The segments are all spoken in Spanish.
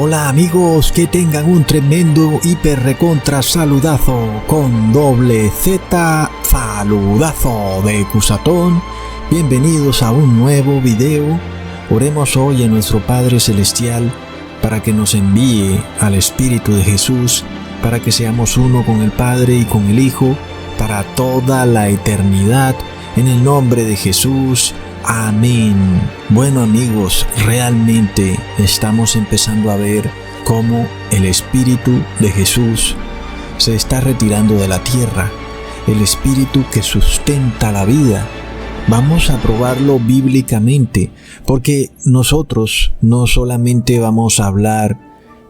Hola amigos, que tengan un tremendo hiper recontra saludazo con doble Z, saludazo de Cusatón. Bienvenidos a un nuevo video. Oremos hoy a nuestro Padre Celestial para que nos envíe al Espíritu de Jesús, para que seamos uno con el Padre y con el Hijo, para toda la eternidad, en el nombre de Jesús. Amén. Bueno amigos, realmente estamos empezando a ver cómo el Espíritu de Jesús se está retirando de la tierra, el Espíritu que sustenta la vida. Vamos a probarlo bíblicamente, porque nosotros no solamente vamos a hablar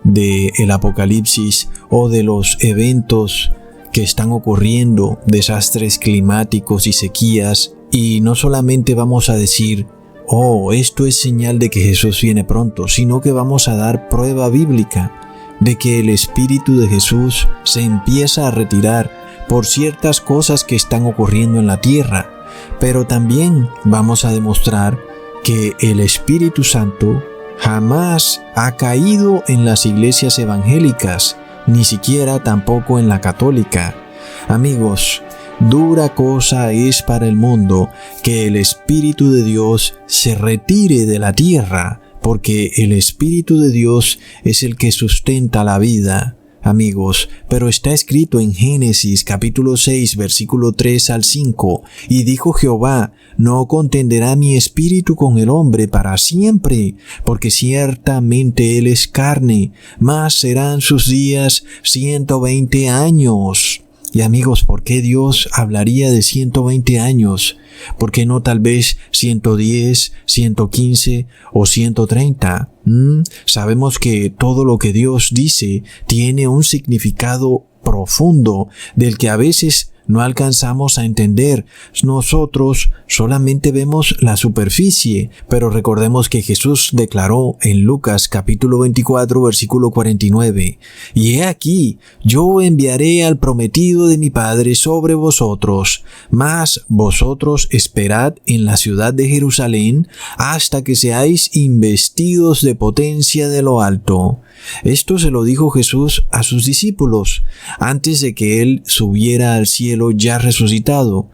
del Apocalipsis o de los eventos que están ocurriendo, desastres climáticos y sequías, y no solamente vamos a decir, oh, esto es señal de que Jesús viene pronto, sino que vamos a dar prueba bíblica de que el Espíritu de Jesús se empieza a retirar por ciertas cosas que están ocurriendo en la tierra. Pero también vamos a demostrar que el Espíritu Santo jamás ha caído en las iglesias evangélicas, ni siquiera tampoco en la católica. Amigos, dura cosa es para el mundo que el Espíritu de Dios se retire de la tierra, porque el Espíritu de Dios es el que sustenta la vida. Amigos, pero está escrito en Génesis capítulo 6 versículo 3 al 5, y dijo Jehová, no contenderá mi espíritu con el hombre para siempre, porque ciertamente él es carne, mas serán sus días 120 años. Y amigos, ¿por qué Dios hablaría de 120 años? ¿Por qué no tal vez 110, 115 o 130? Sabemos que todo lo que Dios dice tiene un significado profundo del que a veces no alcanzamos a entender. Nosotros solamente vemos la superficie, pero recordemos que Jesús declaró en Lucas capítulo 24 versículo 49, y he aquí, yo enviaré al prometido de mi Padre sobre vosotros, mas vosotros esperad en la ciudad de Jerusalén hasta que seáis investidos de potencia de lo alto. Esto se lo dijo Jesús a sus discípulos antes de que Él subiera al cielo ya resucitado,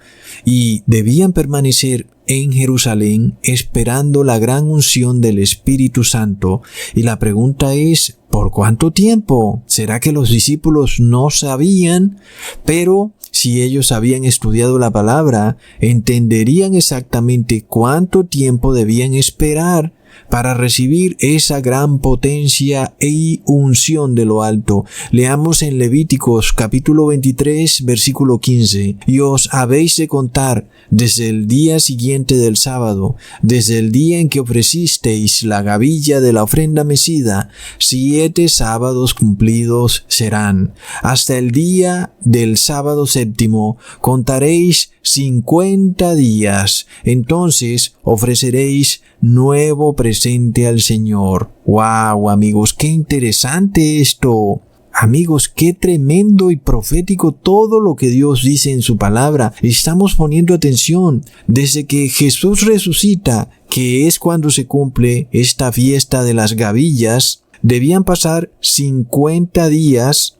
y debían permanecer en Jerusalén esperando la gran unción del Espíritu Santo. Y la pregunta es, ¿por cuánto tiempo? ¿Será que los discípulos no sabían? Pero si ellos habían estudiado la palabra, entenderían exactamente cuánto tiempo debían esperar para recibir esa gran potencia y unción de lo alto. Leamos en Levíticos capítulo 23 versículo 15. Y os habéis de contar desde el día siguiente del sábado, desde el día en que ofrecisteis la gavilla de la ofrenda mecida, 7 sábados cumplidos serán. Hasta el día del sábado séptimo contaréis 50 días. Entonces ofreceréis nuevo presente al Señor. ¡Wow, amigos! ¡Qué interesante esto! Amigos, qué tremendo y profético todo lo que Dios dice en su palabra. Estamos poniendo atención. Desde que Jesús resucita, que es cuando se cumple esta fiesta de las gavillas, debían pasar 50 días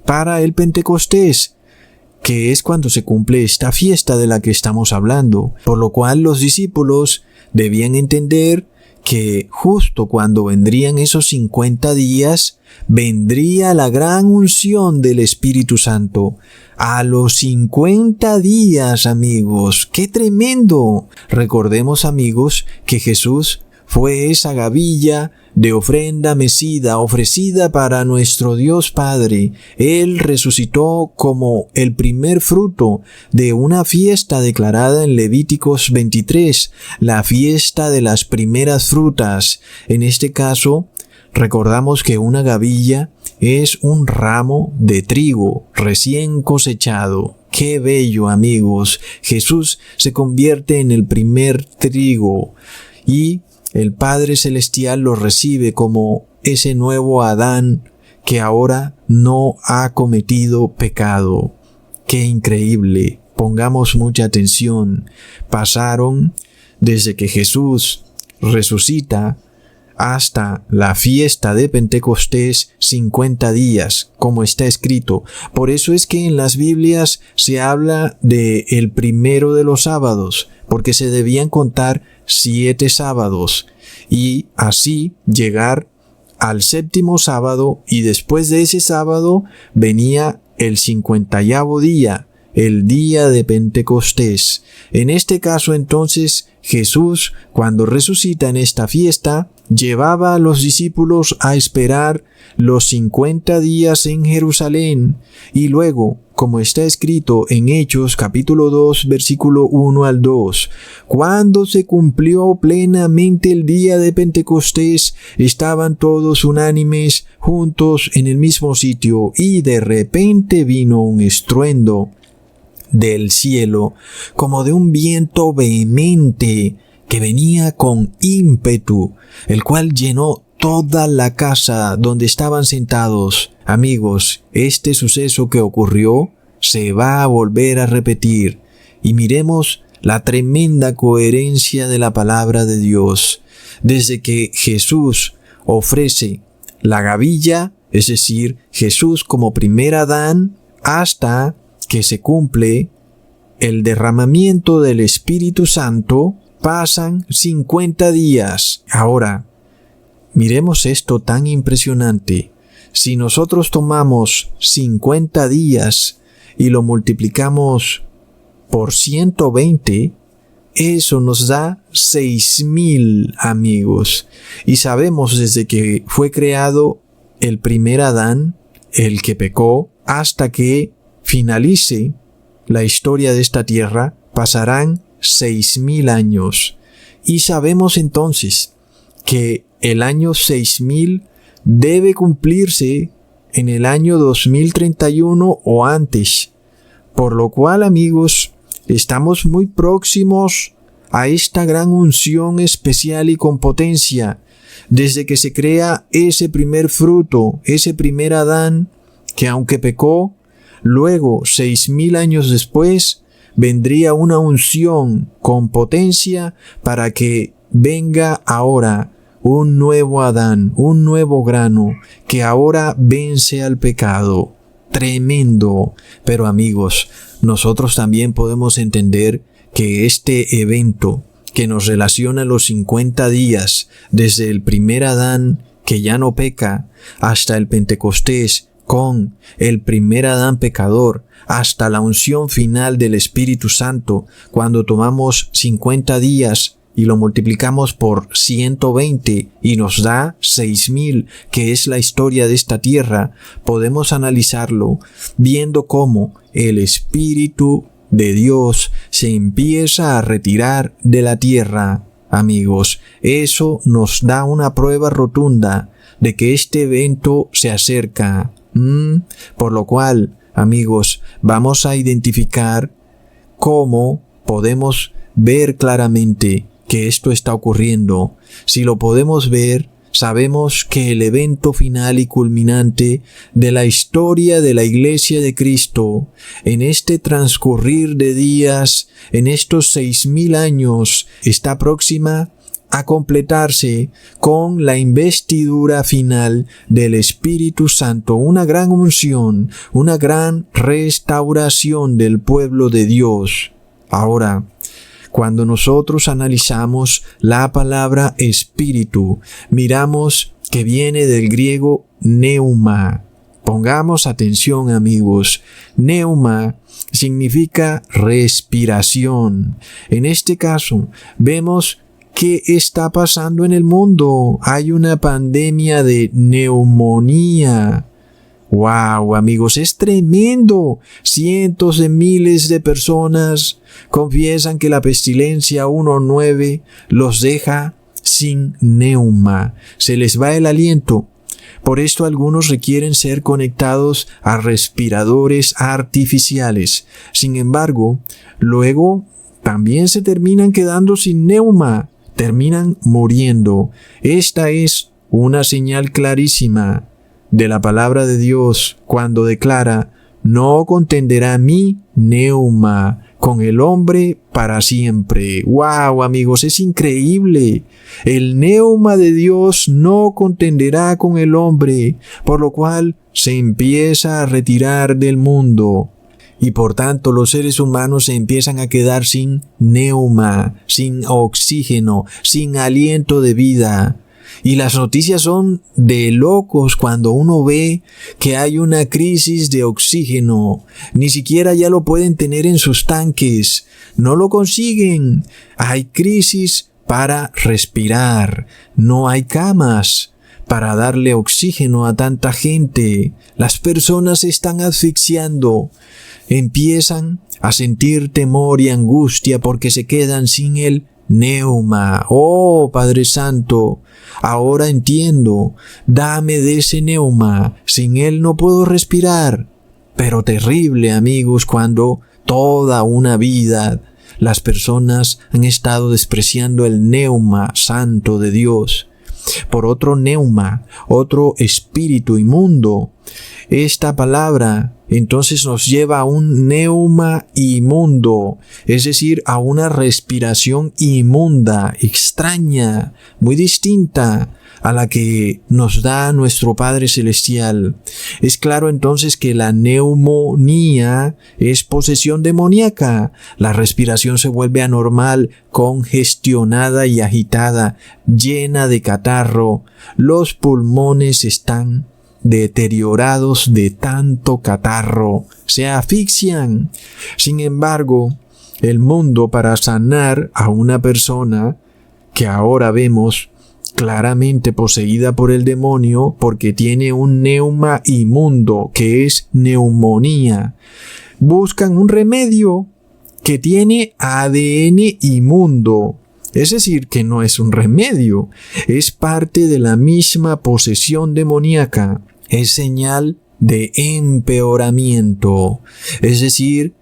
para el Pentecostés, que es cuando se cumple esta fiesta de la que estamos hablando. Por lo cual los discípulos debían entender que justo cuando vendrían esos 50 días, vendría la gran unción del Espíritu Santo. A los 50 días, amigos, ¡qué tremendo! Recordemos, amigos, que Jesús fue esa gavilla de ofrenda mecida ofrecida para nuestro Dios Padre. Él resucitó como el primer fruto de una fiesta declarada en Levíticos 23, la fiesta de las primeras frutas. En este caso, recordamos que una gavilla es un ramo de trigo recién cosechado. ¡Qué bello, amigos! Jesús se convierte en el primer trigo y el Padre Celestial lo recibe como ese nuevo Adán que ahora no ha cometido pecado. ¡Qué increíble! Pongamos mucha atención. Pasaron desde que Jesús resucita hasta la fiesta de Pentecostés 50 días, como está escrito. Por eso es que en las Biblias se habla de el primero de los sábados, porque se debían contar 7 sábados y así llegar al séptimo sábado, y después de ese sábado venía el 50º día, el día de Pentecostés. En este caso entonces Jesús, cuando resucita en esta fiesta, llevaba a los discípulos a esperar los 50 días en Jerusalén, y luego, como está escrito en Hechos capítulo 2 versículo 1 al 2, cuando se cumplió plenamente el día de Pentecostés, estaban todos unánimes juntos en el mismo sitio, y de repente vino un estruendo del cielo, como de un viento vehemente, que venía con ímpetu, el cual llenó toda la casa donde estaban sentados. Amigos, este suceso que ocurrió se va a volver a repetir, y miremos la tremenda coherencia de la palabra de Dios. Desde que Jesús ofrece la gavilla, es decir, Jesús como primer Adán, hasta que se cumple el derramamiento del Espíritu Santo, pasan 50 días. Ahora, miremos esto tan impresionante. Si nosotros tomamos 50 días y lo multiplicamos por 120, eso nos da 6,000, amigos. Y sabemos desde que fue creado el primer Adán, el que pecó, hasta que finalice la historia de esta tierra, pasarán 6,000 años. Y sabemos entonces que el año 6,000 debe cumplirse en el año 2031 o antes. Por lo cual, amigos, estamos muy próximos a esta gran unción especial y con potencia, desde que se crea ese primer fruto, ese primer Adán, que aunque pecó, luego 6,000 años después vendría una unción con potencia para que venga ahora un nuevo Adán, un nuevo grano, que ahora vence al pecado. Tremendo. Pero amigos, nosotros también podemos entender que este evento que nos relaciona los 50 días, desde el primer Adán que ya no peca, hasta el Pentecostés, con el primer Adán pecador, hasta la unción final del Espíritu Santo, cuando tomamos 50 días y lo multiplicamos por 120 y nos da 6,000, que es la historia de esta tierra, podemos analizarlo viendo cómo el Espíritu de Dios se empieza a retirar de la tierra. Amigos, eso nos da una prueba rotunda de que este evento se acerca. Por lo cual, amigos, vamos a identificar cómo podemos ver claramente que esto está ocurriendo. Si lo podemos ver, sabemos que el evento final y culminante de la historia de la Iglesia de Cristo, en este transcurrir de días, en estos 6,000 años, está próxima a completarse con la investidura final del Espíritu Santo, una gran unción, una gran restauración del pueblo de Dios. Ahora, cuando nosotros analizamos la palabra espíritu, miramos que viene del griego neuma. Pongamos atención, amigos. Neuma significa respiración. En este caso, vemos ¿qué está pasando en el mundo? Hay una pandemia de neumonía. ¡Wow, amigos! Es tremendo. Cientos de miles de personas confiesan que la pestilencia 1.9 los deja sin neuma. Se les va el aliento. Por esto algunos requieren ser conectados a respiradores artificiales. Sin embargo, luego también se terminan quedando sin neuma. Terminan muriendo. Esta es una señal clarísima de la palabra de Dios cuando declara: no contenderá mi neuma con el hombre para siempre. ¡Wow, amigos! Es increíble. El neuma de Dios no contenderá con el hombre, por lo cual se empieza a retirar del mundo. Y por tanto los seres humanos se empiezan a quedar sin neuma, sin oxígeno, sin aliento de vida. Y las noticias son de locos cuando uno ve que hay una crisis de oxígeno. Ni siquiera ya lo pueden tener en sus tanques. No lo consiguen. Hay crisis para respirar. No hay camas para darle oxígeno a tanta gente. Las personas se están asfixiando. Empiezan a sentir temor y angustia porque se quedan sin el neuma. Oh, Padre Santo, ahora entiendo. Dame de ese neuma. Sin él no puedo respirar. Pero terrible, amigos, cuando toda una vida las personas han estado despreciando el neuma santo de Dios por otro neuma, otro espíritu inmundo. Esta palabra entonces nos lleva a un neuma inmundo, es decir, a una respiración inmunda, extraña, muy distinta a la que nos da nuestro Padre Celestial. Es claro entonces que la neumonía es posesión demoníaca. La respiración se vuelve anormal, congestionada y agitada, llena de catarro. Los pulmones están deteriorados de tanto catarro, se asfixian. Sin embargo, el mundo, para sanar a una persona que ahora vemos claramente poseída por el demonio porque tiene un neuma inmundo que es neumonía, buscan un remedio que tiene ADN inmundo. Es decir, que no es un remedio, es parte de la misma posesión demoníaca. Es señal de empeoramiento. Es decir,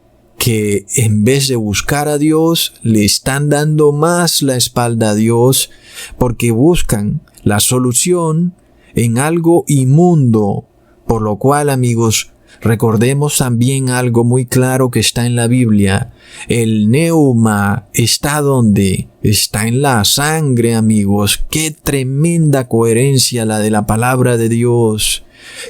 que en vez de buscar a Dios, le están dando más la espalda a Dios porque buscan la solución en algo inmundo. Por lo cual, amigos, recordemos también algo muy claro que está en la Biblia. El neuma está ¿dónde? Está en la sangre, amigos. ¡Qué tremenda coherencia la de la palabra de Dios!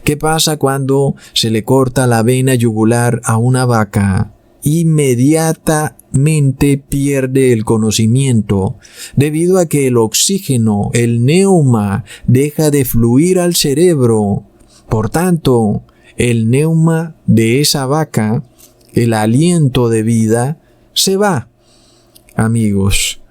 ¿Qué pasa cuando se le corta la vena yugular a una vaca? Inmediatamente pierde el conocimiento, debido a que el oxígeno, el neuma, deja de fluir al cerebro. Por tanto, el neuma de esa vaca, el aliento de vida, se va. Amigos,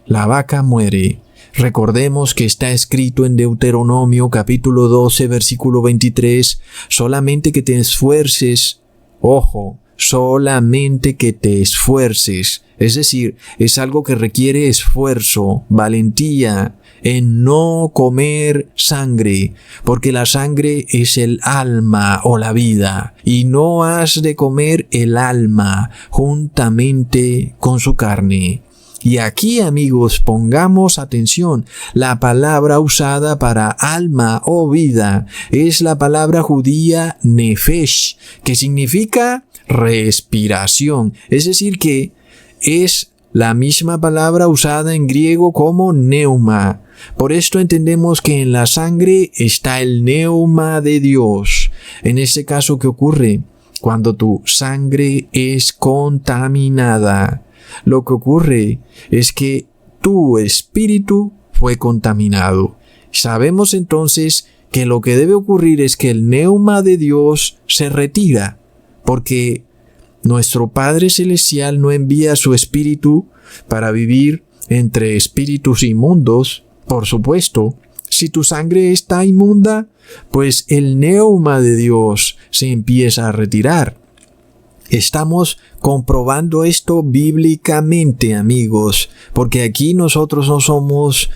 la vaca muere. Recordemos que está escrito en Deuteronomio capítulo 12, versículo 23, solamente que te esfuerces, ojo, solamente que te esfuerces. Es decir, es algo que requiere esfuerzo, valentía, en no comer sangre, porque la sangre es el alma o la vida, y no has de comer el alma juntamente con su carne. Y aquí, amigos, pongamos atención. La palabra usada para alma o vida es la palabra judía nefesh, que significa respiración. Es decir, que es la misma palabra usada en griego como neuma. Por esto entendemos que en la sangre está el neuma de Dios. En este caso, ¿qué ocurre? Cuando tu sangre es contaminada, lo que ocurre es que tu espíritu fue contaminado. Sabemos entonces que lo que debe ocurrir es que el neuma de Dios se retira, porque nuestro Padre Celestial no envía su espíritu para vivir entre espíritus inmundos. Por supuesto, si tu sangre está inmunda, pues el neuma de Dios se empieza a retirar. Estamos comprobando esto bíblicamente, amigos, porque aquí nosotros no somos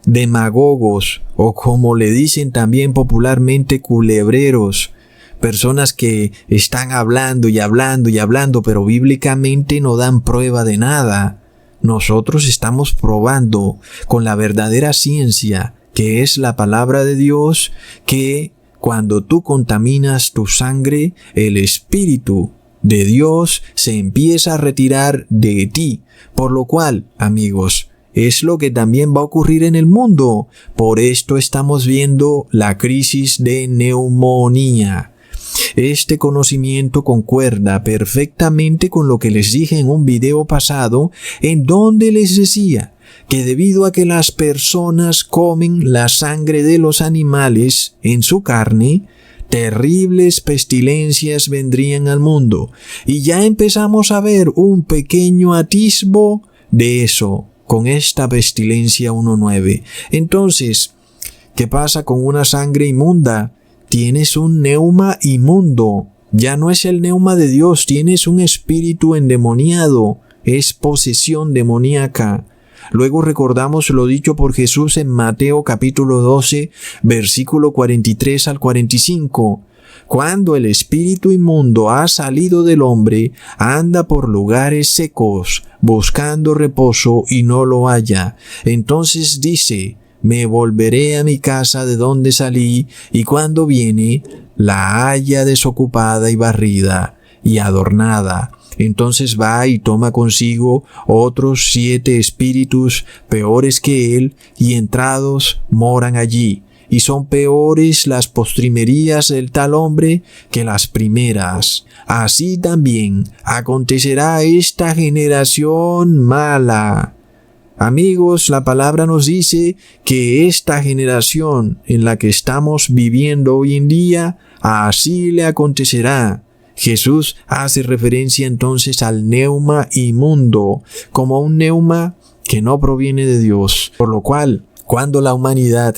demagogos o, como le dicen también popularmente, culebreros, personas que están hablando y hablando y hablando, pero bíblicamente no dan prueba de nada. Nosotros estamos probando con la verdadera ciencia, que es la palabra de Dios, que cuando tú contaminas tu sangre, el espíritu de Dios se empieza a retirar de ti. Por lo cual, amigos, es lo que también va a ocurrir en el mundo. Por esto estamos viendo la crisis de neumonía. Este conocimiento concuerda perfectamente con lo que les dije en un video pasado, en donde les decía que debido a que las personas comen la sangre de los animales en su carne, terribles pestilencias vendrían al mundo. Y ya empezamos a ver un pequeño atisbo de eso con esta pestilencia 1.9. Entonces, ¿qué pasa con una sangre inmunda? Tienes un neuma inmundo. Ya no es el neuma de Dios, tienes un espíritu endemoniado. Es posesión demoníaca. Luego recordamos lo dicho por Jesús en Mateo capítulo 12, versículo 43 al 45. Cuando el espíritu inmundo ha salido del hombre, anda por lugares secos, buscando reposo y no lo halla. Entonces dice: me volveré a mi casa de donde salí, y cuando viene, la halla desocupada y barrida y adornada. Entonces va y toma consigo otros 7 espíritus peores que él, y entrados moran allí. Y son peores las postrimerías del tal hombre que las primeras. Así también acontecerá a esta generación mala. Amigos, la palabra nos dice que esta generación en la que estamos viviendo hoy en día, así le acontecerá. Jesús hace referencia entonces al neuma inmundo, como un neuma que no proviene de Dios. Por lo cual, cuando la humanidad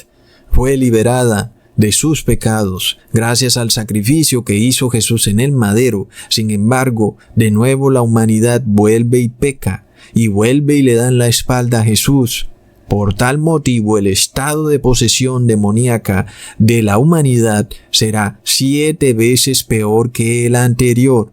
fue liberada de sus pecados, gracias al sacrificio que hizo Jesús en el madero, sin embargo, de nuevo la humanidad vuelve y peca, y vuelve y le dan la espalda a Jesús. Por tal motivo, el estado de posesión demoníaca de la humanidad será 7 veces peor que el anterior.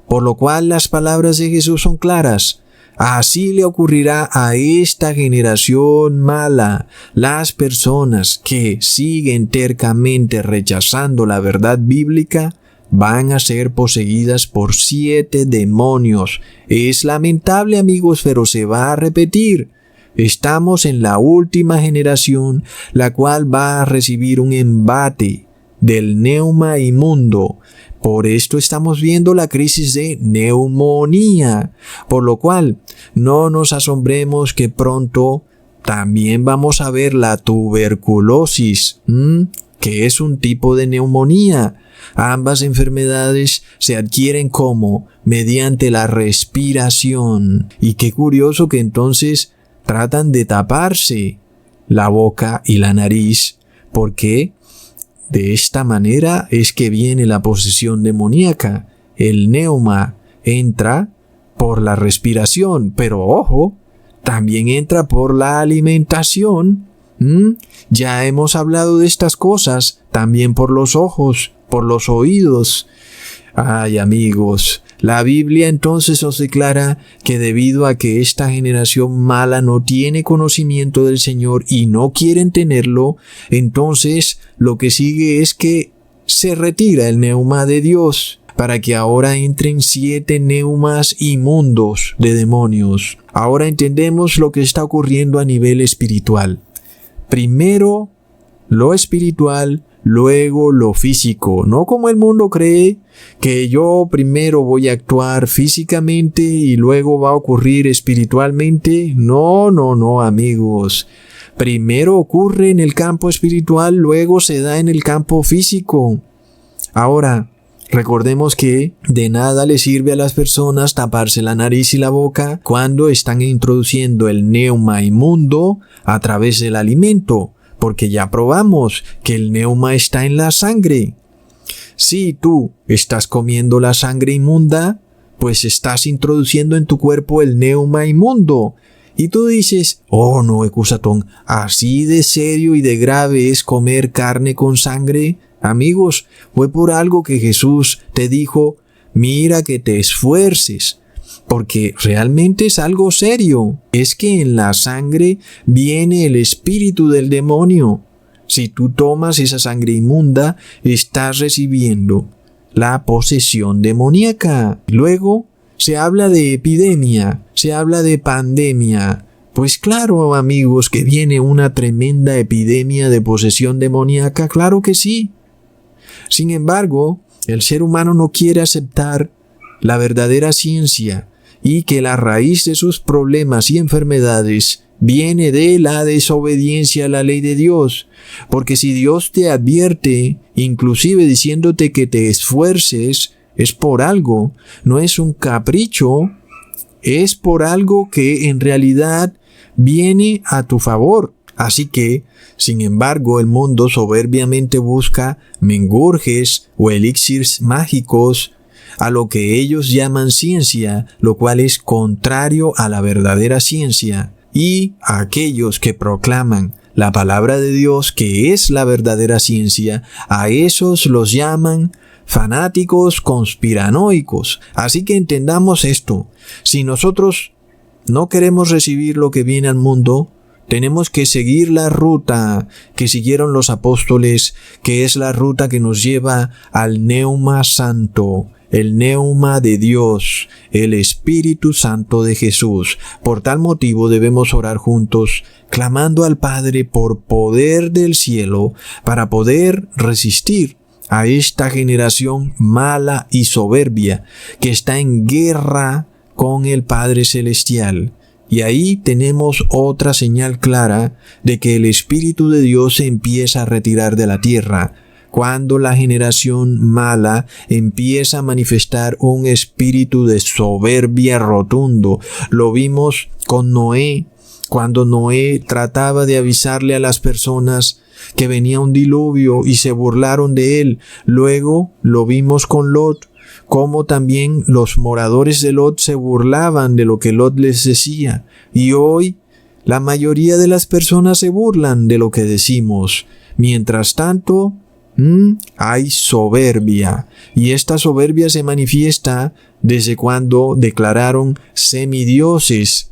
Por lo cual las palabras de Jesús son claras. Así le ocurrirá a esta generación mala. Las personas que siguen tercamente rechazando la verdad bíblica van a ser poseídas por 7 demonios. Es lamentable, amigos, pero se va a repetir. Estamos en la última generación, la cual va a recibir un embate del neuma inmundo. Por esto estamos viendo la crisis de neumonía, por lo cual no nos asombremos que pronto también vamos a ver la tuberculosis, que es un tipo de neumonía. Ambas enfermedades se adquieren como mediante la respiración. Y qué curioso que entonces tratan de taparse la boca y la nariz, porque de esta manera es que viene la posesión demoníaca. El neuma entra por la respiración, pero ojo, también entra por la alimentación. Ya hemos hablado de estas cosas, también por los ojos, por los oídos. Ay, amigos, la Biblia entonces nos declara que debido a que esta generación mala no tiene conocimiento del Señor y no quieren tenerlo, entonces lo que sigue es que se retira el neuma de Dios para que ahora entren 7 neumas inmundos de demonios. Ahora entendemos lo que está ocurriendo a nivel espiritual. Primero lo espiritual, luego lo físico. No como el mundo cree, que yo primero voy a actuar físicamente y luego va a ocurrir espiritualmente. No, amigos. Primero ocurre en el campo espiritual, luego se da en el campo físico. Ahora, recordemos que de nada le sirve a las personas taparse la nariz y la boca cuando están introduciendo el neuma inmundo a través del alimento, porque ya probamos que el neuma está en la sangre. Si tú estás comiendo la sangre inmunda, pues estás introduciendo en tu cuerpo el neuma inmundo. Y tú dices: oh no, Ecusatón, ¿así de serio y de grave es comer carne con sangre? Amigos, fue por algo que Jesús te dijo: mira que te esfuerces, porque realmente es algo serio. Es que en la sangre viene el espíritu del demonio. Si tú tomas esa sangre inmunda, estás recibiendo la posesión demoníaca. Luego se habla de epidemia, se habla de pandemia. Pues claro, amigos, que viene una tremenda epidemia de posesión demoníaca, claro que sí. Sin embargo, el ser humano no quiere aceptar la verdadera ciencia y que la raíz de sus problemas y enfermedades viene de la desobediencia a la ley de Dios. Porque si Dios te advierte, inclusive diciéndote que te esfuerces, es por algo, no es un capricho, es por algo que en realidad viene a tu favor. Así que, sin embargo, el mundo soberbiamente busca mengurjes o elixirs mágicos a lo que ellos llaman ciencia, lo cual es contrario a la verdadera ciencia. Y a aquellos que proclaman la palabra de Dios, que es la verdadera ciencia, a esos los llaman fanáticos conspiranoicos. Así que entendamos esto. Si nosotros no queremos recibir lo que viene al mundo, tenemos que seguir la ruta que siguieron los apóstoles, que es la ruta que nos lleva al Neuma Santo, el Neuma de Dios, el Espíritu Santo de Jesús. Por tal motivo debemos orar juntos, clamando al Padre por poder del cielo, para poder resistir a esta generación mala y soberbia, que está en guerra con el Padre Celestial. Y ahí tenemos otra señal clara de que el Espíritu de Dios se empieza a retirar de la tierra, cuando la generación mala empieza a manifestar un espíritu de soberbia rotundo. Lo vimos con Noé, cuando Noé trataba de avisarle a las personas que venía un diluvio y se burlaron de él. Luego lo vimos con Lot, como también los moradores de Lot se burlaban de lo que Lot les decía. Y hoy la mayoría de las personas se burlan de lo que decimos. Mientras tanto, hay soberbia. Y esta soberbia se manifiesta desde cuando declararon semidioses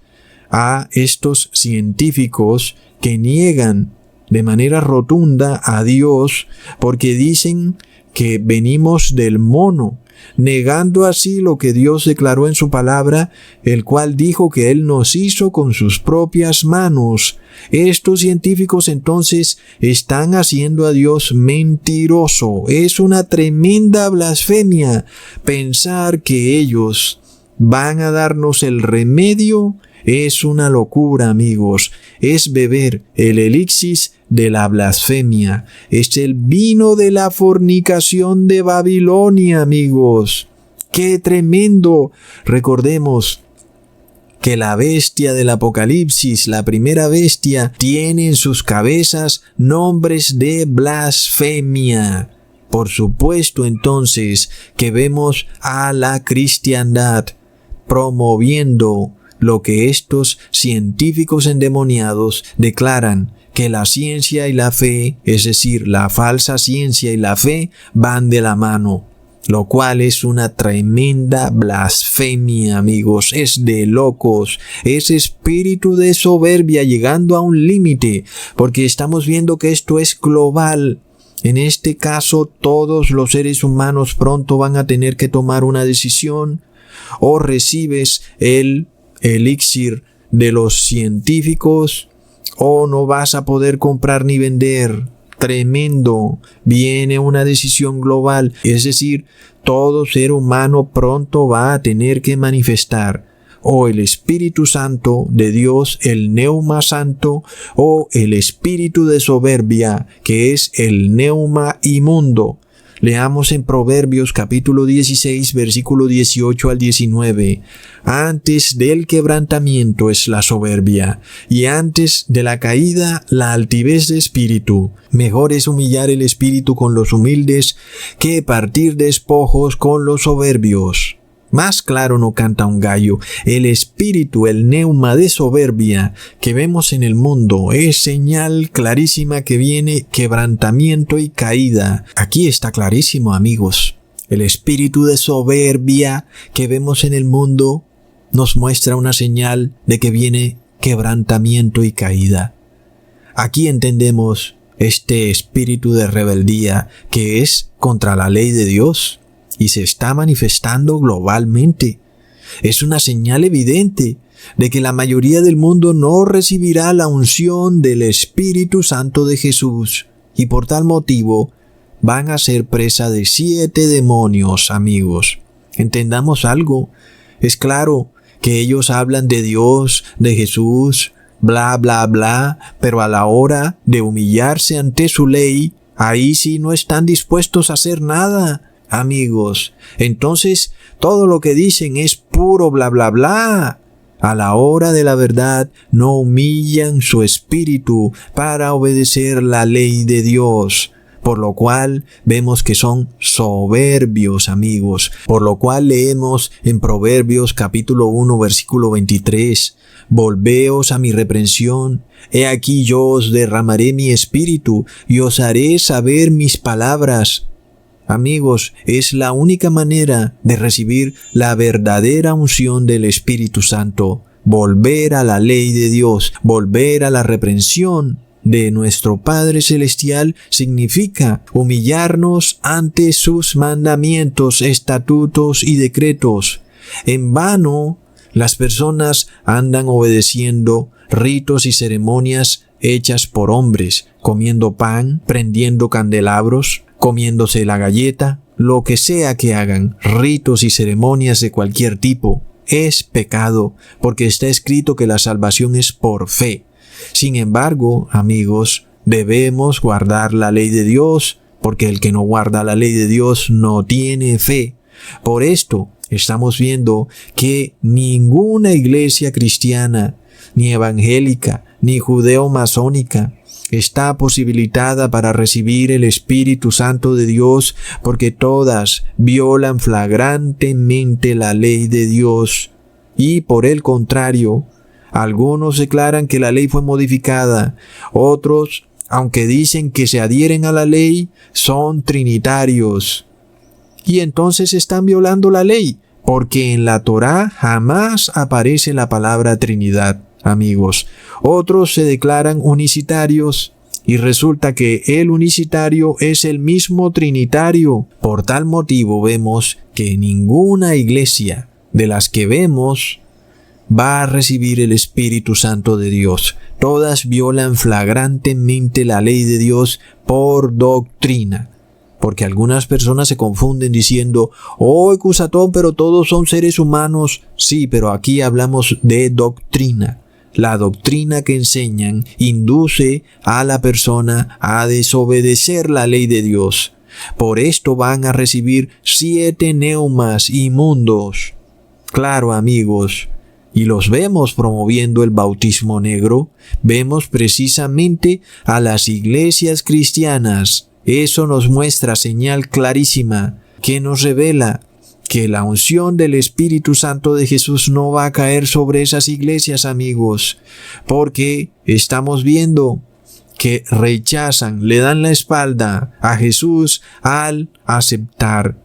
a estos científicos que niegan de manera rotunda a Dios porque dicen que venimos del mono, negando así lo que Dios declaró en su palabra, el cual dijo que Él nos hizo con sus propias manos. Estos científicos entonces están haciendo a Dios mentiroso. Es una tremenda blasfemia pensar que ellos van a darnos el remedio. Es una locura, amigos. Es beber el elixir de la blasfemia. Es el vino de la fornicación de Babilonia, amigos. ¡Qué tremendo! Recordemos que la bestia del Apocalipsis, la primera bestia, tiene en sus cabezas nombres de blasfemia. Por supuesto, entonces, que vemos a la cristiandad promoviendo lo que estos científicos endemoniados declaran, que la ciencia y la fe, es decir, la falsa ciencia y la fe, van de la mano, lo cual es una tremenda blasfemia, amigos. Es de locos, es espíritu de soberbia llegando a un límite, porque estamos viendo que esto es global. En este caso, todos los seres humanos pronto van a tener que tomar una decisión: o recibes el elixir de los científicos, o no vas a poder comprar ni vender. Tremendo. Viene una decisión global, es decir, todo ser humano pronto va a tener que manifestar o el Espíritu Santo de Dios, el Neuma Santo, o el espíritu de soberbia, que es el Neuma inmundo. Leamos en Proverbios capítulo 16, versículo 18 al 19. Antes del quebrantamiento es la soberbia, y antes de la caída la altivez de espíritu. Mejor es humillar el espíritu con los humildes que partir despojos con los soberbios. Más claro no canta un gallo. El espíritu, el neuma de soberbia que vemos en el mundo es señal clarísima que viene quebrantamiento y caída. Aquí está clarísimo, amigos. El espíritu de soberbia que vemos en el mundo nos muestra una señal de que viene quebrantamiento y caída. Aquí entendemos este espíritu de rebeldía que es contra la ley de Dios. y se está manifestando globalmente. Es una señal evidente de que la mayoría del mundo no recibirá la unción del Espíritu Santo de Jesús y por tal motivo van a ser presa de 7 demonios, amigos. Entendamos algo. Es claro que ellos hablan de Dios, de Jesús, bla, bla, bla, pero a la hora de humillarse ante su ley, ahí sí no están dispuestos a hacer nada, amigos. Entonces, todo lo que dicen es puro bla, bla, bla. A la hora de la verdad, no humillan su espíritu para obedecer la ley de Dios. Por lo cual vemos que son soberbios, amigos. Por lo cual leemos en Proverbios capítulo 1, versículo 23. Volveos a mi reprensión. He aquí yo os derramaré mi espíritu y os haré saber mis palabras. Amigos, es la única manera de recibir la verdadera unción del Espíritu Santo. Volver a la ley de Dios, volver a la reprensión de nuestro Padre Celestial significa humillarnos ante sus mandamientos, estatutos y decretos. En vano, las personas andan obedeciendo ritos y ceremonias hechas por hombres, comiendo pan, prendiendo candelabros, comiéndose la galleta, lo que sea que hagan, ritos y ceremonias de cualquier tipo, es pecado, porque está escrito que la salvación es por fe. Sin embargo, amigos, debemos guardar la ley de Dios, porque el que no guarda la ley de Dios no tiene fe. Por esto, estamos viendo que ninguna iglesia cristiana, ni evangélica, ni judeo-masónica, está posibilitada para recibir el Espíritu Santo de Dios, porque todas violan flagrantemente la ley de Dios. Y por el contrario, algunos declaran que la ley fue modificada, otros, aunque dicen que se adhieren a la ley, son trinitarios. Y entonces están violando la ley, porque en la Torá jamás aparece la palabra Trinidad, amigos. Otros se declaran unicitarios y resulta que el unicitario es el mismo trinitario. Por tal motivo vemos que ninguna iglesia de las que vemos va a recibir el Espíritu Santo de Dios. Todas violan flagrantemente la ley de Dios por doctrina. Porque algunas personas se confunden diciendo, oh, Cusatón, pero todos son seres humanos. Sí, pero aquí hablamos de doctrina. La doctrina que enseñan induce a la persona a desobedecer la ley de Dios. Por esto van a recibir 7 neumas inmundos. Claro, amigos, y los vemos promoviendo el bautismo negro. Vemos precisamente a las iglesias cristianas. Eso nos muestra señal clarísima que nos revela que la unción del Espíritu Santo de Jesús no va a caer sobre esas iglesias, amigos, porque estamos viendo que rechazan, le dan la espalda a Jesús al aceptar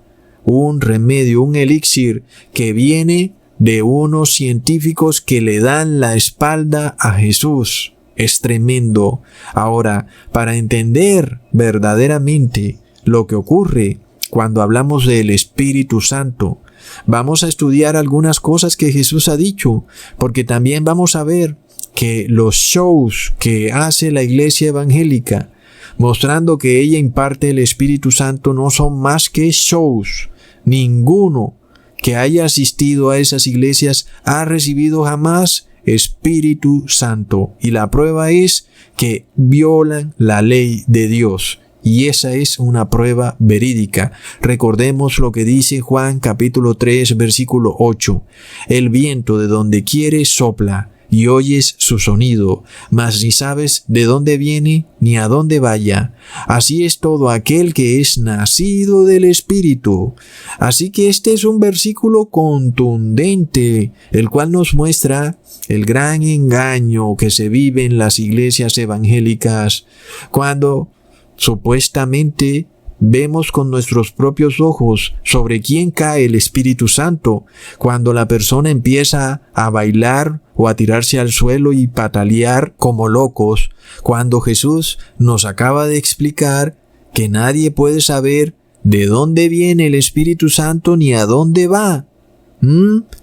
un remedio, un elixir que viene de unos científicos que le dan la espalda a Jesús. Es tremendo. Ahora, para entender verdaderamente lo que ocurre cuando hablamos del Espíritu Santo, vamos a estudiar algunas cosas que Jesús ha dicho, porque también vamos a ver que los shows que hace la iglesia evangélica, mostrando que ella imparte el Espíritu Santo, no son más que shows. Ninguno que haya asistido a esas iglesias ha recibido jamás Espíritu Santo. Y la prueba es que violan la ley de Dios. Y esa es una prueba verídica. Recordemos lo que dice Juan capítulo 3 versículo 8. El viento de donde quiere sopla y oyes su sonido, mas ni sabes de dónde viene ni a dónde vaya. Así es todo aquel que es nacido del Espíritu. Así que este es un versículo contundente, el cual nos muestra el gran engaño que se vive en las iglesias evangélicas, cuando supuestamente vemos con nuestros propios ojos sobre quién cae el Espíritu Santo, cuando la persona empieza a bailar o a tirarse al suelo y patalear como locos, cuando Jesús nos acaba de explicar que nadie puede saber de dónde viene el Espíritu Santo ni a dónde va.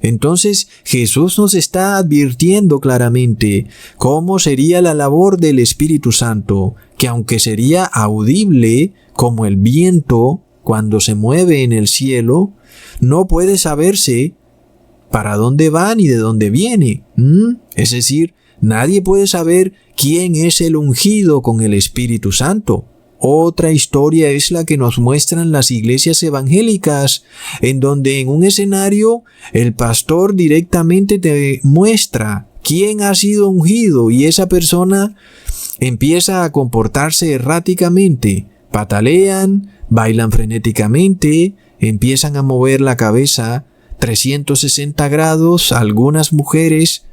Entonces Jesús nos está advirtiendo claramente cómo sería la labor del Espíritu Santo, que aunque sería audible como el viento cuando se mueve en el cielo, no puede saberse para dónde va ni de dónde viene. Es decir, nadie puede saber quién es el ungido con el Espíritu Santo. Otra historia es la que nos muestran las iglesias evangélicas, en donde en un escenario el pastor directamente te muestra quién ha sido ungido y esa persona empieza a comportarse erráticamente. Patalean, bailan frenéticamente, empiezan a mover la cabeza 360 grados, algunas mujeres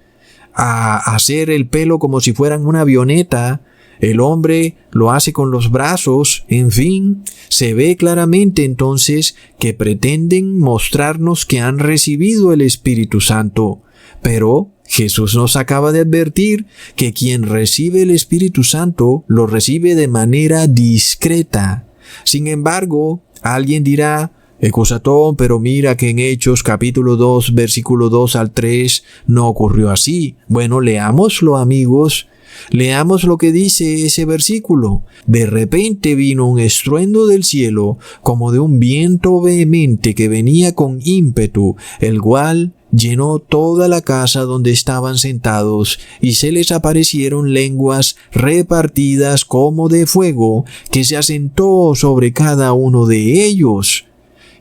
a hacer el pelo como si fueran una avioneta. El hombre lo hace con los brazos, en fin, se ve claramente entonces que pretenden mostrarnos que han recibido el Espíritu Santo. Pero Jesús nos acaba de advertir que quien recibe el Espíritu Santo lo recibe de manera discreta. Sin embargo, alguien dirá: Ecusatón, pero mira que en Hechos capítulo 2, versículo 2 al 3 no ocurrió así. Bueno, leámoslo, amigos. Leamos lo que dice ese versículo. De repente vino un estruendo del cielo, como de un viento vehemente que venía con ímpetu, el cual llenó toda la casa donde estaban sentados, y se les aparecieron lenguas repartidas como de fuego, que se asentó sobre cada uno de ellos.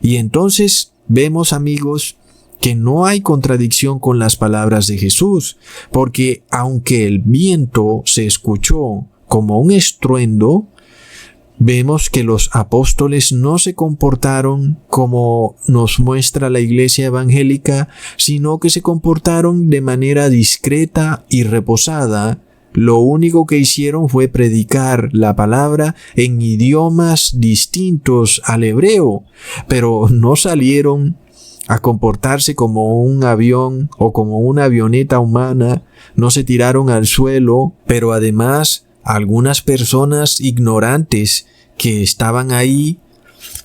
Y entonces vemos, amigos, que no hay contradicción con las palabras de Jesús, porque aunque el viento se escuchó como un estruendo, vemos que los apóstoles no se comportaron como nos muestra la iglesia evangélica, sino que se comportaron de manera discreta y reposada. Lo único que hicieron fue predicar la palabra en idiomas distintos al hebreo, pero no salieron a comportarse como un avión o como una avioneta humana, no se tiraron al suelo, pero además algunas personas ignorantes que estaban ahí,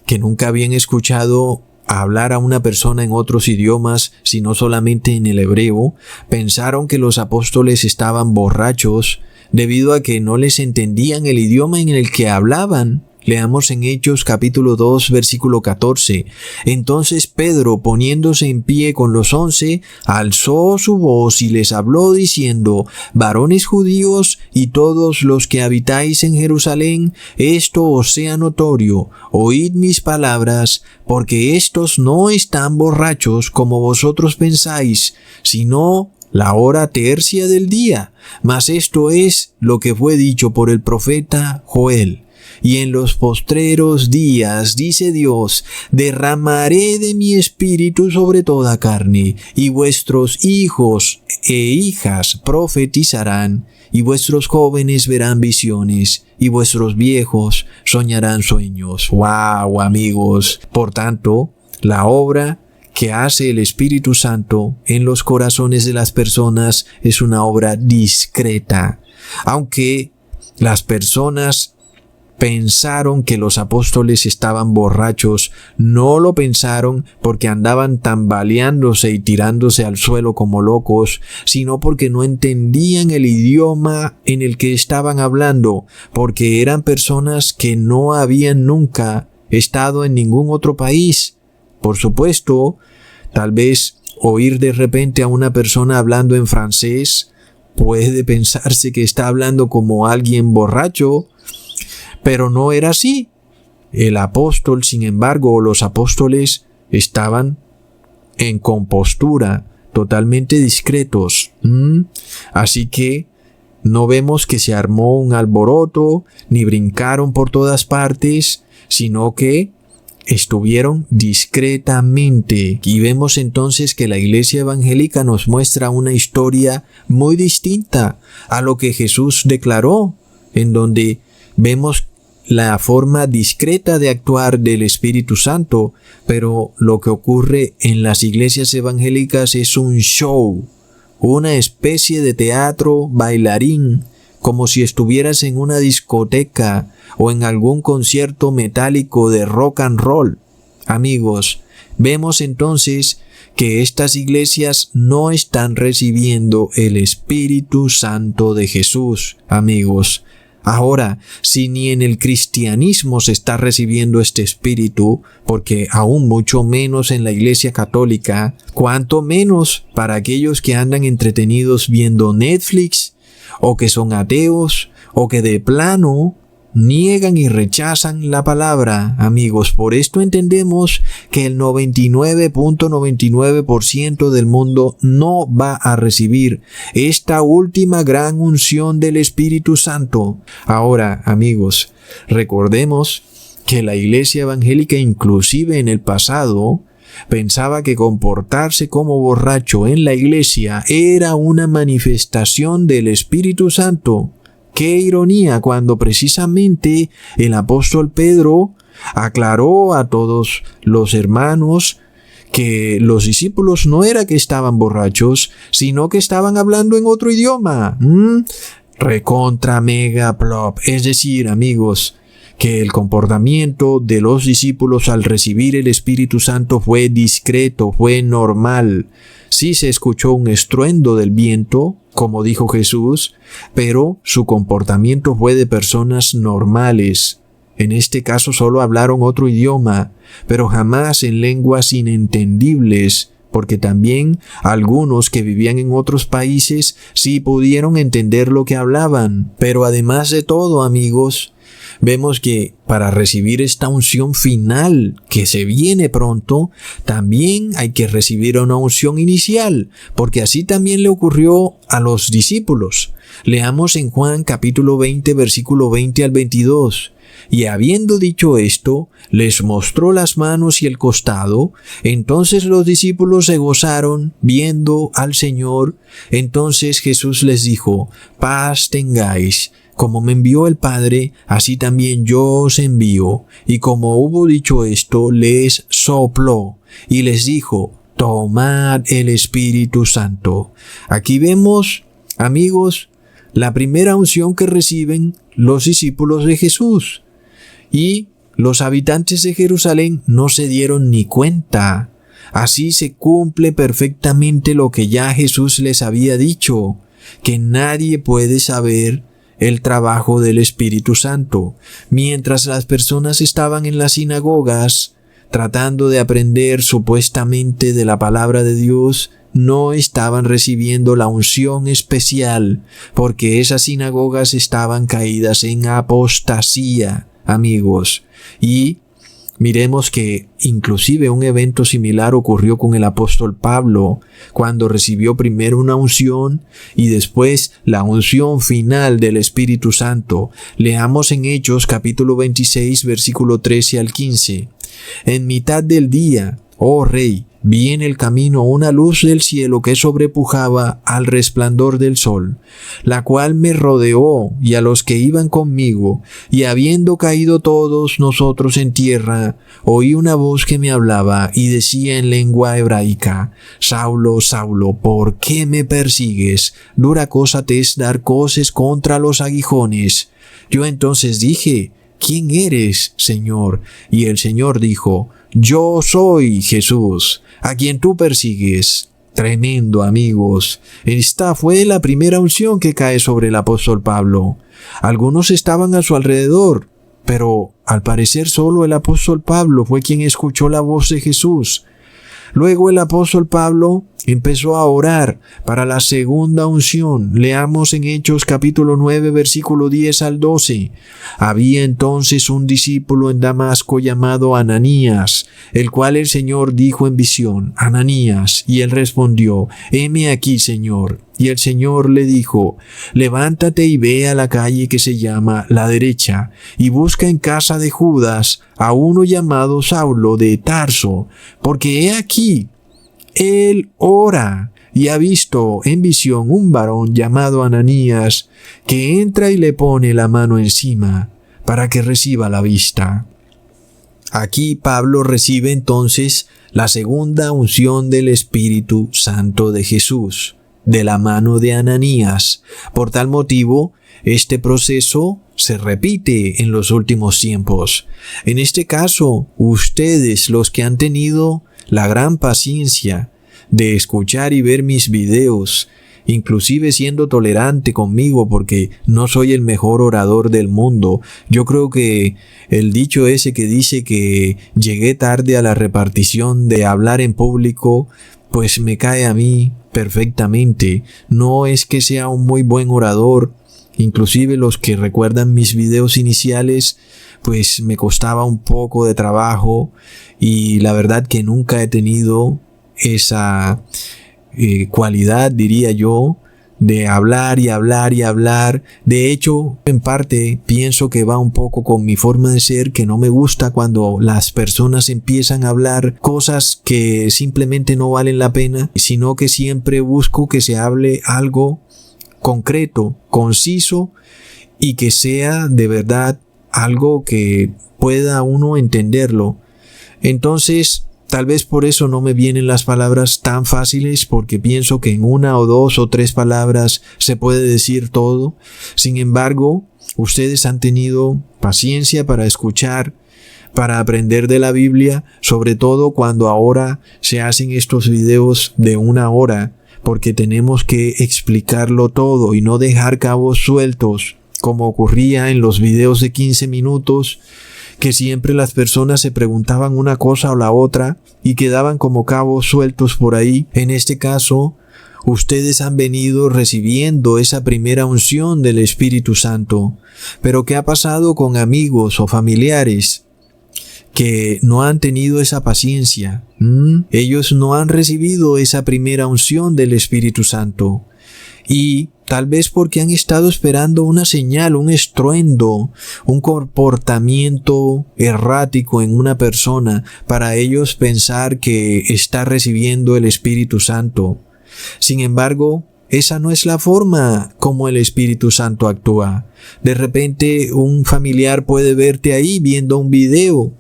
que nunca habían escuchado hablar a una persona en otros idiomas, sino solamente en el hebreo, pensaron que los apóstoles estaban borrachos debido a que no les entendían el idioma en el que hablaban. Leamos en Hechos capítulo 2, versículo 14. Entonces Pedro, poniéndose en pie con los 11, alzó su voz y les habló diciendo: Varones judíos y todos los que habitáis en Jerusalén, esto os sea notorio, oíd mis palabras, porque estos no están borrachos como vosotros pensáis, sino la hora tercia del día. Mas esto es lo que fue dicho por el profeta Joel. Y en los postreros días, dice Dios, derramaré de mi espíritu sobre toda carne, y vuestros hijos e hijas profetizarán, y vuestros jóvenes verán visiones, y vuestros viejos soñarán sueños. ¡Wow, amigos! Por tanto, la obra que hace el Espíritu Santo en los corazones de las personas es una obra discreta. Aunque las personas pensaron que los apóstoles estaban borrachos, no lo pensaron porque andaban tambaleándose y tirándose al suelo como locos, sino porque no entendían el idioma en el que estaban hablando, porque eran personas que no habían nunca estado en ningún otro país. Por supuesto, tal vez oír de repente a una persona hablando en francés puede pensarse que está hablando como alguien borracho, pero no era así. El apóstol, sin embargo, o los apóstoles estaban en compostura, totalmente discretos. Así que no vemos que se armó un alboroto, ni brincaron por todas partes, sino que estuvieron discretamente. Y vemos entonces que la iglesia evangélica nos muestra una historia muy distinta a lo que Jesús declaró, en donde vemos la forma discreta de actuar del Espíritu Santo, pero lo que ocurre en las iglesias evangélicas es un show, una especie de teatro bailarín, como si estuvieras en una discoteca, o en algún concierto metálico de rock and roll. Amigos, vemos entonces que estas iglesias no están recibiendo el Espíritu Santo de Jesús, amigos. Ahora, si ni en el cristianismo se está recibiendo este espíritu, porque aún mucho menos en la Iglesia Católica, cuanto menos para aquellos que andan entretenidos viendo Netflix, o que son ateos, o que de plano niegan y rechazan la palabra, amigos. Por esto entendemos que el 99.99% del mundo no va a recibir esta última gran unción del Espíritu Santo. Ahora, amigos, recordemos que la iglesia evangélica, inclusive en el pasado, pensaba que comportarse como borracho en la iglesia era una manifestación del Espíritu Santo. ¡Qué ironía! Cuando precisamente el apóstol Pedro aclaró a todos los hermanos que los discípulos no era que estaban borrachos, sino que estaban hablando en otro idioma. Recontra mega plop. Es decir, amigos, que el comportamiento de los discípulos al recibir el Espíritu Santo fue discreto, fue normal. Sí se escuchó un estruendo del viento, como dijo Jesús, pero su comportamiento fue de personas normales. En este caso solo hablaron otro idioma, pero jamás en lenguas inentendibles, porque también algunos que vivían en otros países sí pudieron entender lo que hablaban. Pero además de todo, amigos, vemos que para recibir esta unción final que se viene pronto, también hay que recibir una unción inicial, porque así también le ocurrió a los discípulos. Leamos en Juan capítulo 20, versículo 20 al 22. Y habiendo dicho esto, les mostró las manos y el costado. Entonces los discípulos se gozaron viendo al Señor. Entonces Jesús les dijo: paz tengáis. Como me envió el Padre, así también yo os envío. Y como hubo dicho esto, les sopló y les dijo: tomad el Espíritu Santo. Aquí vemos, amigos, la primera unción que reciben los discípulos de Jesús. Y los habitantes de Jerusalén no se dieron ni cuenta. Así se cumple perfectamente lo que ya Jesús les había dicho, que nadie puede saber el trabajo del Espíritu Santo. Mientras las personas estaban en las sinagogas tratando de aprender supuestamente de la palabra de Dios, no estaban recibiendo la unción especial, porque esas sinagogas estaban caídas en apostasía, amigos. Y miremos que inclusive un evento similar ocurrió con el apóstol Pablo, cuando recibió primero una unción y después la unción final del Espíritu Santo. Leamos en Hechos capítulo 26, versículo 13 al 15. En mitad del día, oh Rey, vi en el camino una luz del cielo que sobrepujaba al resplandor del sol, la cual me rodeó y a los que iban conmigo, y habiendo caído todos nosotros en tierra, oí una voz que me hablaba y decía en lengua hebraica: Saulo, Saulo, ¿por qué me persigues? Dura cosa te es dar coces contra los aguijones. Yo entonces dije: ¿quién eres, Señor? Y el Señor dijo: yo soy Jesús, a quien tú persigues. Tremendo, amigos. Esta fue la primera unción que cae sobre el apóstol Pablo. Algunos estaban a su alrededor, pero al parecer solo el apóstol Pablo fue quien escuchó la voz de Jesús. Luego el apóstol Pablo empezó a orar para la segunda unción. Leamos en Hechos capítulo 9, versículo 10 al 12. Había entonces un discípulo en Damasco llamado Ananías, el cual el Señor dijo en visión: Ananías. Y él respondió: heme aquí, Señor. Y el Señor le dijo: levántate y ve a la calle que se llama La Derecha, y busca en casa de Judas a uno llamado Saulo de Tarso, porque he aquí, él ora y ha visto en visión un varón llamado Ananías, que entra y le pone la mano encima para que reciba la vista. Aquí Pablo recibe entonces la segunda unción del Espíritu Santo de Jesús. de la mano de Ananías. Por tal motivo, este proceso se repite en los últimos tiempos. En este caso, ustedes, los que han tenido la gran paciencia de escuchar y ver mis videos, inclusive siendo tolerante conmigo porque no soy el mejor orador del mundo. Yo creo que el dicho ese que dice que llegué tarde a la repartición de hablar en público, pues me cae a mí perfectamente. No es que sea un muy buen orador. Inclusive los que recuerdan mis videos iniciales, pues me costaba un poco de trabajo y la verdad que nunca he tenido esa cualidad, diría yo, de hablar y hablar y hablar. De hecho, en parte pienso que va un poco con mi forma de ser, que no me gusta cuando las personas empiezan a hablar cosas que simplemente no valen la pena, sino que siempre busco que se hable algo concreto, conciso y que sea de verdad algo que pueda uno entenderlo. Entonces, tal vez por eso no me vienen las palabras tan fáciles, porque pienso que en una o dos o tres palabras se puede decir todo. Sin embargo, ustedes han tenido paciencia para escuchar, para aprender de la Biblia, sobre todo cuando ahora se hacen estos videos de 1 hora, porque tenemos que explicarlo todo y no dejar cabos sueltos, como ocurría en los videos de 15 minutos, que siempre las personas se preguntaban una cosa o la otra y quedaban como cabos sueltos por ahí. En este caso, ustedes han venido recibiendo esa primera unción del Espíritu Santo. Pero ¿qué ha pasado con amigos o familiares que no han tenido esa paciencia? Ellos no han recibido esa primera unción del Espíritu Santo. Y tal vez porque han estado esperando una señal, un estruendo, un comportamiento errático en una persona para ellos pensar que está recibiendo el Espíritu Santo. Sin embargo, esa no es la forma como el Espíritu Santo actúa. De repente un familiar puede verte ahí viendo un video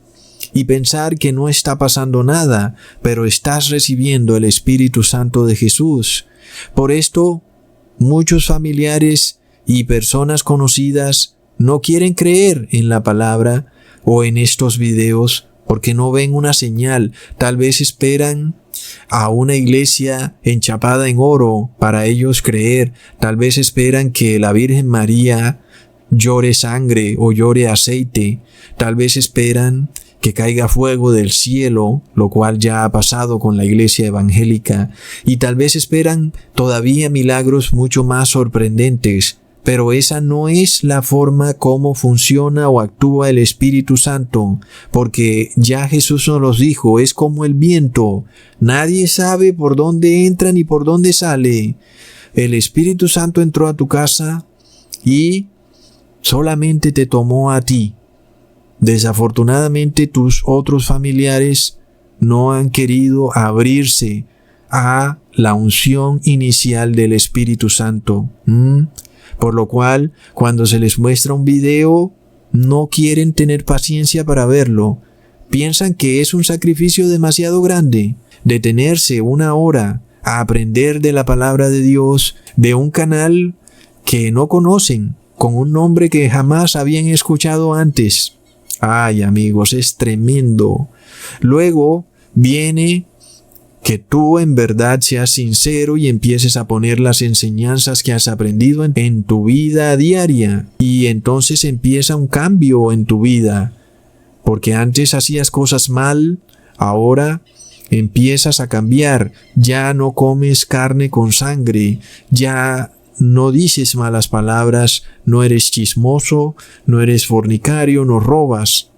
y pensar que no está pasando nada, pero estás recibiendo el Espíritu Santo de Jesús. Por esto, muchos familiares y personas conocidas no quieren creer en la palabra o en estos videos porque no ven una señal. Tal vez esperan a una iglesia enchapada en oro para ellos creer. Tal vez esperan que la Virgen María llore sangre o llore aceite. Tal vez esperan que caiga fuego del cielo, lo cual ya ha pasado con la iglesia evangélica, y tal vez esperan todavía milagros mucho más sorprendentes, pero esa no es la forma como funciona o actúa el Espíritu Santo, porque ya Jesús nos los dijo, es como el viento, nadie sabe por dónde entra ni por dónde sale. El Espíritu Santo entró a tu casa y solamente te tomó a ti. Desafortunadamente tus otros familiares no han querido abrirse a la unción inicial del Espíritu Santo. Por lo cual, cuando se les muestra un video, no quieren tener paciencia para verlo. Piensan que es un sacrificio demasiado grande detenerse 1 hora a aprender de la palabra de Dios de un canal que no conocen, con un nombre que jamás habían escuchado antes. Ay, amigos, es tremendo. Luego viene que tú en verdad seas sincero y empieces a poner las enseñanzas que has aprendido en tu vida diaria. Y entonces empieza un cambio en tu vida. Porque antes hacías cosas mal, ahora empiezas a cambiar. Ya no comes carne con sangre, ya no dices malas palabras, no eres chismoso, no eres fornicario, no robas.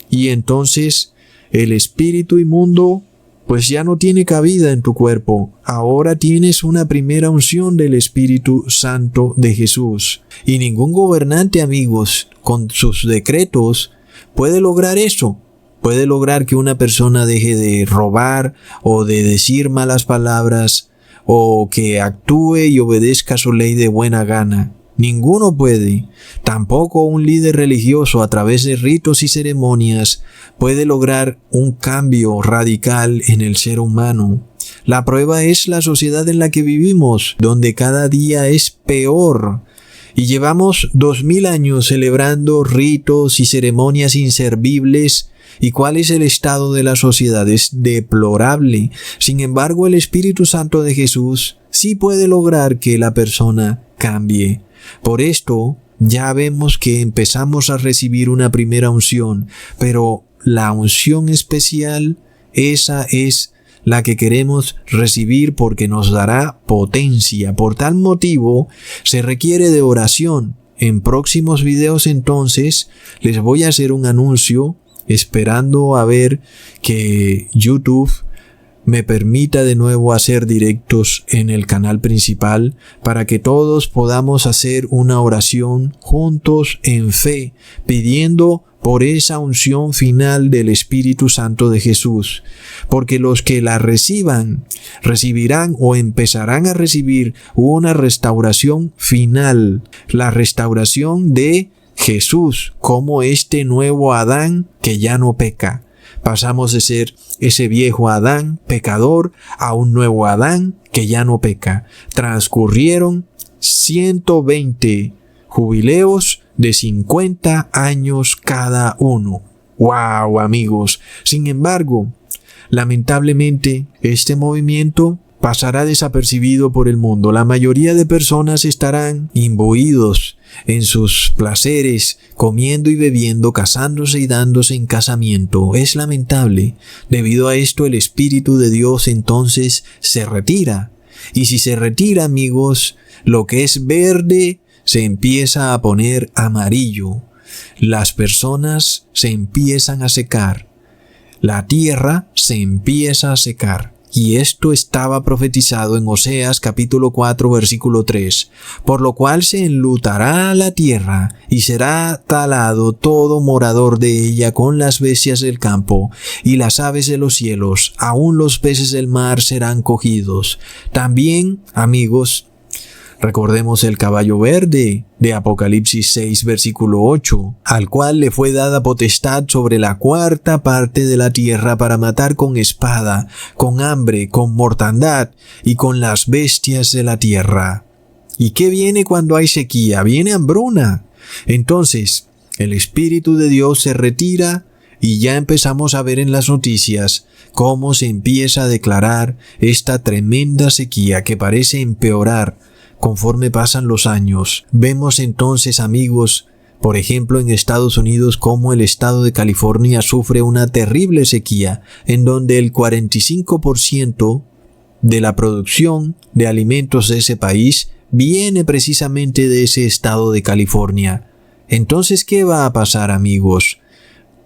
Y entonces el espíritu inmundo pues ya no tiene cabida en tu cuerpo. Ahora tienes una primera unción del Espíritu Santo de Jesús. Y ningún gobernante, amigos, con sus decretos puede lograr eso. Puede lograr que una persona deje de robar o de decir malas palabras, o que actúe y obedezca su ley de buena gana. Ninguno puede. Tampoco un líder religioso a través de ritos y ceremonias puede lograr un cambio radical en el ser humano. La prueba es la sociedad en la que vivimos, donde cada día es peor. Y llevamos 2000 años celebrando ritos y ceremonias inservibles. ¿Y cuál es el estado de la sociedad? Es deplorable. Sin embargo, el Espíritu Santo de Jesús sí puede lograr que la persona cambie. Por esto, ya vemos que empezamos a recibir una primera unción, pero la unción especial, esa es la que queremos recibir porque nos dará potencia. Por tal motivo, se requiere de oración. En próximos videos entonces, les voy a hacer un anuncio, esperando a ver que YouTube me permita de nuevo hacer directos en el canal principal para que todos podamos hacer una oración juntos en fe, pidiendo por esa unción final del Espíritu Santo de Jesús, porque los que la reciban, recibirán o empezarán a recibir una restauración final, la restauración de Jesús como este nuevo Adán que ya no peca. Pasamos de ser ese viejo Adán pecador a un nuevo Adán que ya no peca. Transcurrieron 120 jubileos de 50 años cada uno. ¡Wow, amigos! Sin embargo, lamentablemente, este movimiento pasará desapercibido por el mundo. La mayoría de personas estarán imbuidos en sus placeres, comiendo y bebiendo, casándose y dándose en casamiento. Es lamentable. Debido a esto, el Espíritu de Dios entonces se retira. Y si se retira, amigos, lo que es verde se empieza a poner amarillo. Las personas se empiezan a secar. La tierra se empieza a secar. Y esto estaba profetizado en Oseas capítulo 4 versículo 3, por lo cual se enlutará la tierra y será talado todo morador de ella con las bestias del campo y las aves de los cielos, aun los peces del mar serán cogidos. También, amigos, recordemos el caballo verde de Apocalipsis 6 versículo 8, al cual le fue dada potestad sobre la cuarta parte de la tierra para matar con espada, con hambre, con mortandad y con las bestias de la tierra. ¿Y qué viene cuando hay sequía? Viene hambruna. Entonces, el Espíritu de Dios se retira y ya empezamos a ver en las noticias cómo se empieza a declarar esta tremenda sequía que parece empeorar conforme pasan los años. Vemos entonces, amigos, por ejemplo en Estados Unidos, cómo el estado de California sufre una terrible sequía, en donde el 45% de la producción de alimentos de ese país viene precisamente de ese estado de California. Entonces, ¿qué va a pasar, amigos?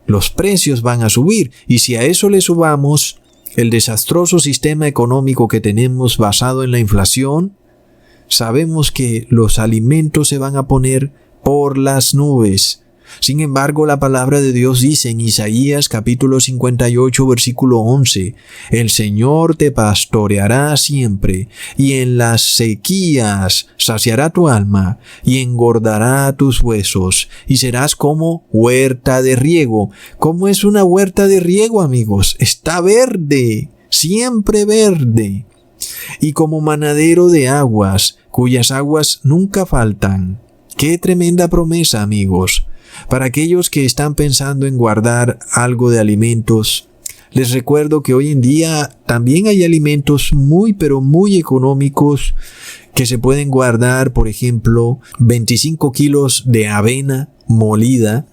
Los precios van a subir, y si a eso le subamos el desastroso sistema económico que tenemos basado en la inflación, sabemos que los alimentos se van a poner por las nubes. Sin embargo, la palabra de Dios dice en Isaías capítulo 58 versículo 11, el Señor te pastoreará siempre, y en las sequías saciará tu alma, y engordará tus huesos, y serás como huerta de riego. ¿Cómo es una huerta de riego, amigos? Está verde, siempre verde. Y como manadero de aguas, cuyas aguas nunca faltan. ¡Qué tremenda promesa, amigos! Para aquellos que están pensando en guardar algo de alimentos, les recuerdo que hoy en día también hay alimentos muy pero muy económicos que se pueden guardar. Por ejemplo, 25 kilos de avena molida,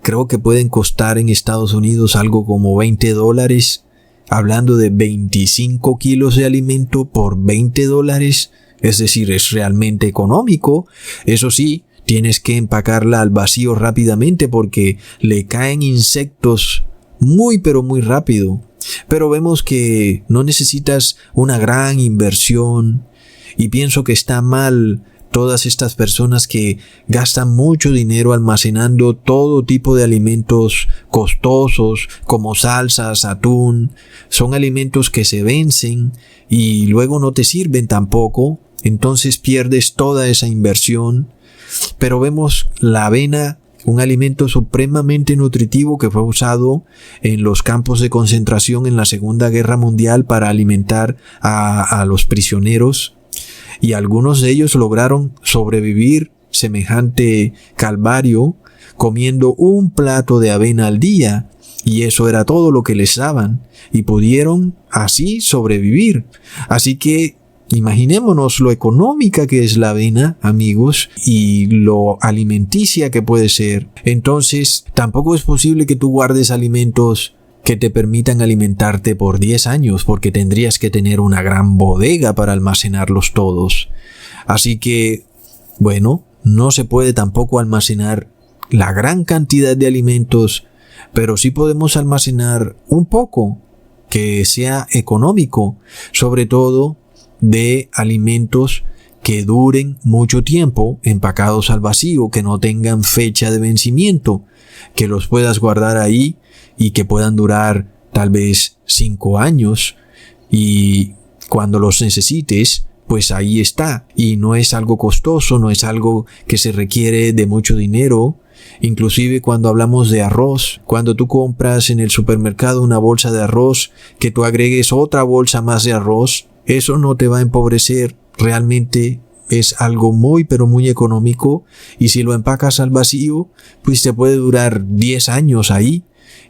creo que pueden costar en Estados Unidos algo como $20. Hablando de 25 kilos de alimento por $20, es decir, es realmente económico. Eso sí, tienes que empacarla al vacío rápidamente porque le caen insectos muy pero muy rápido. Pero vemos que no necesitas una gran inversión, y pienso que está mal todas estas personas que gastan mucho dinero almacenando todo tipo de alimentos costosos como salsas, atún. Son alimentos que se vencen y luego no te sirven tampoco. entonces pierdes toda esa inversión. Pero vemos la avena, un alimento supremamente nutritivo que fue usado en los campos de concentración en la Segunda Guerra Mundial para alimentar a los prisioneros, y algunos de ellos lograron sobrevivir semejante calvario comiendo un plato de avena al día, y eso era todo lo que les daban, y pudieron así sobrevivir. Así que imaginémonos lo económica que es la avena, amigos, y lo alimenticia que puede ser. Entonces, tampoco es posible que tú guardes alimentos que te permitan alimentarte por 10 años, porque tendrías que tener una gran bodega para almacenarlos todos. Así que, bueno, no se puede tampoco almacenar la gran cantidad de alimentos, pero sí podemos almacenar un poco que sea económico, sobre todo de alimentos que duren mucho tiempo, empacados al vacío, que no tengan fecha de vencimiento, que los puedas guardar ahí y que puedan durar tal vez 5 años, y cuando los necesites, pues ahí está. Y no es algo costoso, no es algo que se requiere de mucho dinero. Inclusive cuando hablamos de arroz, cuando tú compras en el supermercado una bolsa de arroz, que tú agregues otra bolsa más de arroz, eso no te va a empobrecer. Realmente es algo muy pero muy económico, y si lo empacas al vacío, pues te puede durar 10 años ahí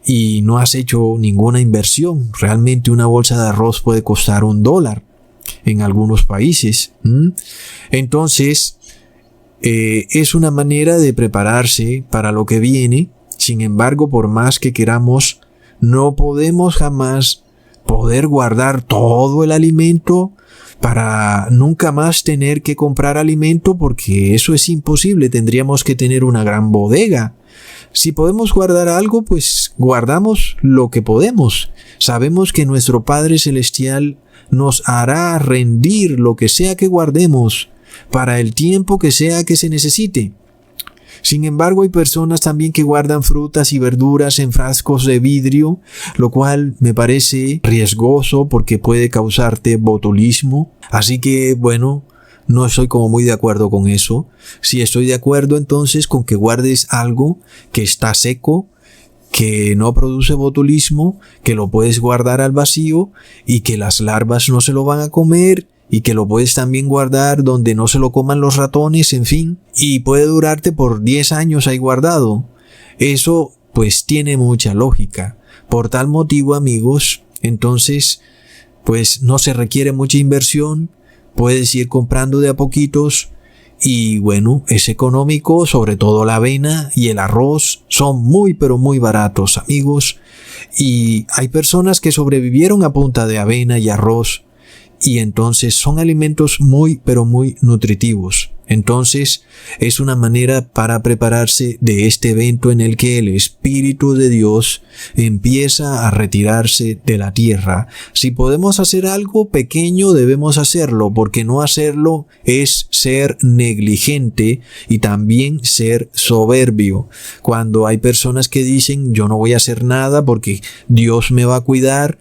y no has hecho ninguna inversión. Realmente una bolsa de arroz puede costar $1 en algunos países. Entonces, es una manera de prepararse para lo que viene. Sin embargo, por más que queramos, no podemos jamás poder guardar todo el alimento para nunca más tener que comprar alimento, porque eso es imposible. Tendríamos que tener una gran bodega. Si podemos guardar algo, pues guardamos lo que podemos. Sabemos que nuestro Padre Celestial nos hará rendir lo que sea que guardemos para el tiempo que sea que se necesite. Sin embargo, hay personas también que guardan frutas y verduras en frascos de vidrio, lo cual me parece riesgoso porque puede causarte botulismo. Así que, bueno, no estoy como muy de acuerdo con eso. Sí estoy de acuerdo entonces con que guardes algo que está seco, que no produce botulismo, que lo puedes guardar al vacío y que las larvas no se lo van a comer, y que lo puedes también guardar donde no se lo coman los ratones, en fin, y puede durarte por 10 años ahí guardado. Eso pues tiene mucha lógica. Por tal motivo, amigos, entonces pues no se requiere mucha inversión, puedes ir comprando de a poquitos, y bueno, es económico. Sobre todo la avena y el arroz son muy pero muy baratos, amigos, y hay personas que sobrevivieron a punta de avena y arroz, y entonces son alimentos muy pero muy nutritivos. Entonces es una manera para prepararse de este evento en el que el Espíritu de Dios empieza a retirarse de la tierra. Si podemos hacer algo pequeño, debemos hacerlo, porque no hacerlo es ser negligente y también ser soberbio. Cuando hay personas que dicen: yo no voy a hacer nada porque Dios me va a cuidar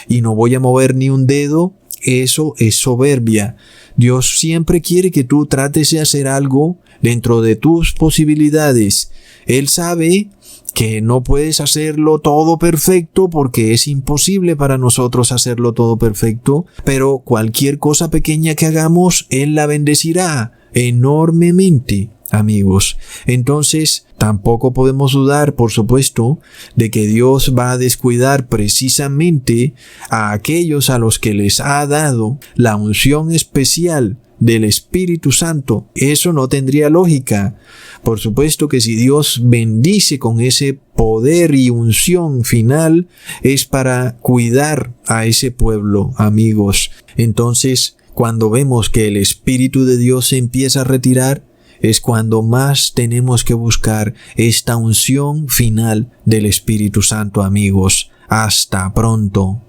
y no voy a mover ni un dedo, eso es soberbia. Dios siempre quiere que tú trates de hacer algo dentro de tus posibilidades. Él sabe que no puedes hacerlo todo perfecto, porque es imposible para nosotros hacerlo todo perfecto, pero cualquier cosa pequeña que hagamos, Él la bendecirá enormemente, amigos. Entonces, tampoco podemos dudar, por supuesto, de que Dios va a descuidar precisamente a aquellos a los que les ha dado la unción especial del Espíritu Santo. Eso no tendría lógica. Por supuesto que si Dios bendice con ese poder y unción final, es para cuidar a ese pueblo, amigos. Entonces, cuando vemos que el Espíritu de Dios se empieza a retirar, es cuando más tenemos que buscar esta unción final del Espíritu Santo, amigos. Hasta pronto.